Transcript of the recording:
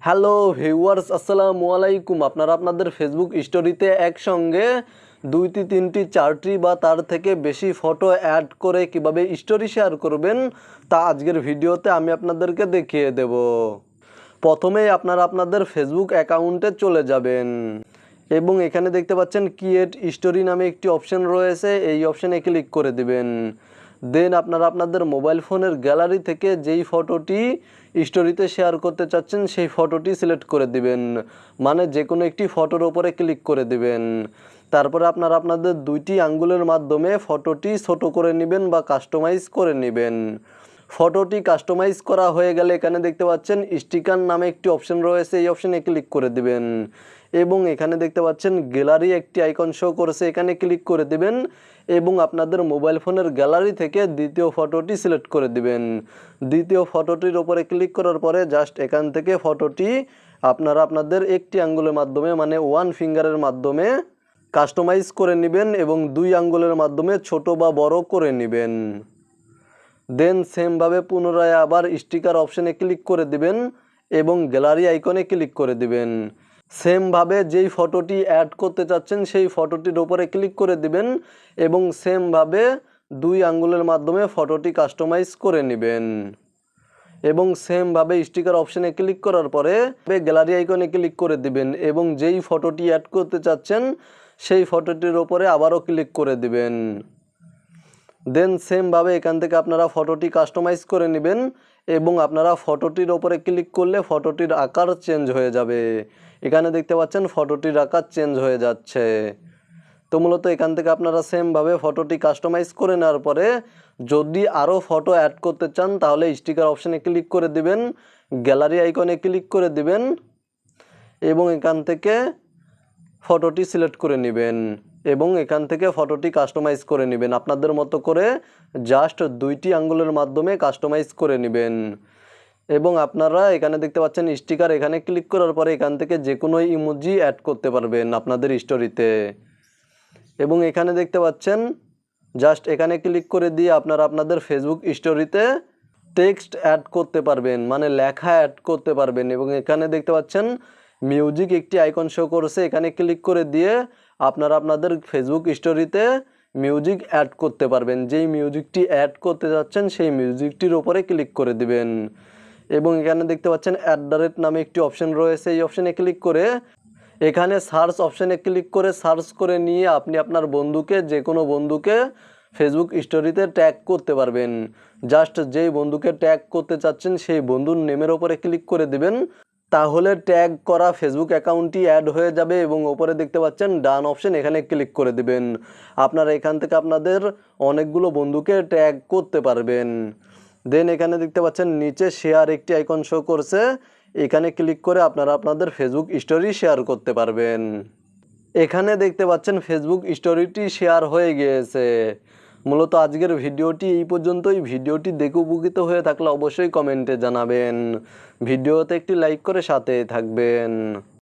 Hello viewers, আসসালামু আলাইকুম। আপনারা আপনাদের ফেসবুক স্টোরিতে একসঙ্গে 2টি 3টি 4টি বা তার থেকে বেশি ফটো অ্যাড করে কিভাবে স্টোরি শেয়ার করবেন তা আজকের ভিডিওতে আমি আপনাদেরকে দেখিয়ে দেব। প্রথমেই আপনারা আপনাদের ফেসবুক অ্যাকাউন্টে চলে যাবেন এবং এখানে দেখতে পাচ্ছেন ক্রিয়েট স্টোরি নামে একটি অপশন রয়েছে, এই অপশানে ক্লিক করে দিবেন। দেন আপনারা আপনাদের মোবাইল ফোনের গ্যালারি থেকে যেই ফটোটি স্টোরিতে শেয়ার করতে চাচ্ছেন সেই ফটোটি সিলেক্ট করে দিবেন, মানে যে কোনো একটি ফটোর ওপরে ক্লিক করে দিবেন। তারপরে আপনারা আপনাদের 2টি আঙ্গুলের মাধ্যমে ফটোটি ছোট করে নেবেন বা কাস্টমাইজ করে নেবেন। ফটোটি কাস্টমাইজ করা হয়ে গেলে এখানে দেখতে পাচ্ছেন স্টিকার নামে একটি অপশন রয়েছে, এই অপশানে ক্লিক করে দিবেন এবং এখানে দেখতে পাচ্ছেন গ্যালারি একটি আইকন শো করেছে, এখানে ক্লিক করে দিবেন এবং আপনাদের মোবাইল ফোনের গ্যালারি থেকে দ্বিতীয় ফটোটি সিলেক্ট করে দিবেন। দ্বিতীয় ফটোটির ওপরে ক্লিক করার পরে জাস্ট এখান থেকে ফটোটি আপনারা আপনাদের একটি আঙ্গুলের মাধ্যমে মানে 1 ফিঙ্গারের মাধ্যমে কাস্টমাইজ করে নেবেন এবং 2 আঙ্গুলের মাধ্যমে ছোট বা বড় করে নেবেন। দেন সেমভাবে পুনরায় আবার স্টিকার অপশানে ক্লিক করে দিবেন এবং গ্যালারি আইকনে ক্লিক করে দিবেন। সেমভাবে যেই ফটোটি অ্যাড করতে চাচ্ছেন সেই ফটোটির ওপরে ক্লিক করে দিবেন এবং সেমভাবে 2 আঙ্গুলের মাধ্যমে ফটোটি কাস্টমাইজ করে নেবেন এবং সেমভাবে স্টিকার অপশানে ক্লিক করার পরে গ্যালারি আইকনে ক্লিক করে দিবেন এবং যেই ফটোটি অ্যাড করতে চাচ্ছেন সেই ফটোটির ওপরে আবারও ক্লিক করে দিবেন। দেন সেমভাবে এখান থেকে আপনারা ফটোটি কাস্টমাইজ করে নেবেন এবং আপনারা ফটোটির ওপরে ক্লিক করলে ফটোটির আকার চেঞ্জ হয়ে যাবে। এখানে দেখতে পাচ্ছেন ফটোটির আকার চেঞ্জ হয়ে যাচ্ছে। তো মূলত এখান থেকে আপনারা সেমভাবে ফটোটি কাস্টমাইজ করে নেওয়ার পরে যদি আরও ফটো অ্যাড করতে চান তাহলে স্টিকার অপশানে ক্লিক করে দিবেন, গ্যালারি আইকনে ক্লিক করে দিবেন এবং এখান থেকে ফটোটি সিলেক্ট করে নেবেন এবং এখান থেকে ফটোটি কাস্টমাইজ করে নেবেন আপনাদের মতো করে, জাস্ট 2টি আঙ্গুলের মাধ্যমে কাস্টমাইজ করে নেবেন। এবং আপনারা এখানে দেখতে পাচ্ছেন স্টিকার, এখানে ক্লিক করার পরে এখান থেকে যে কোনো ইমোজি অ্যাড করতে পারবেন আপনাদের স্টোরিতে। এবং এখানে দেখতে পাচ্ছেন জাস্ট এখানে ক্লিক করে দিয়ে আপনারা আপনাদের ফেসবুক স্টোরিতে টেক্সট অ্যাড করতে পারবেন, মানে লেখা অ্যাড করতে পারবেন। এবং এখানে দেখতে পাচ্ছেন মিউজিক একটি আইকন শো করছে, এখানে ক্লিক করে দিয়ে আপনারা আপনাদের ফেসবুক স্টোরিতে মিউজিক অ্যাড করতে পারবেন। যেই মিউজিকটি অ্যাড করতে যাচ্ছেন সেই মিউজিকটির ওপরে ক্লিক করে দিবেন এবং এখানে দেখতে পাচ্ছেন @ নামে একটি অপশন রয়েছে, এই অপশানে ক্লিক করে এখানে সার্চ অপশানে ক্লিক করে সার্চ করে নিয়ে আপনি আপনার বন্ধুকে, যে কোনো বন্ধুকে ফেসবুক স্টোরিতে ট্যাগ করতে পারবেন। জাস্ট যেই বন্ধুকে ট্যাগ করতে চাচ্ছেন সেই বন্ধুর নেমের ওপরে ক্লিক করে দিবেন, তাহলে ট্যাগ করা ফেসবুক অ্যাকাউন্টটি অ্যাড হয়ে যাবে এবং ওপরে দেখতে পাচ্ছেন ডান অপশন, এখানে ক্লিক করে দিবেন। আপনারা এখান থেকে আপনাদের অনেকগুলো বন্ধুকে ট্যাগ করতে পারবেন। দেন এখানে দেখতে পাচ্ছেন নিচে শেয়ার একটি আইকন শো করছে, এখানে ক্লিক করে আপনারা আপনাদের ফেসবুক স্টোরি শেয়ার করতে পারবেন। এখানে দেখতে পাচ্ছেন ফেসবুক স্টোরিটি শেয়ার হয়ে গিয়েছে। মূলত আজকের ভিডিওটি এই পর্যন্তই। ভিডিওটি দেখে উপকৃত হয়ে থাকলে অবশ্যই কমেন্টে জানাবেন, ভিডিওতে একটি লাইক করে সাথে থাকবেন।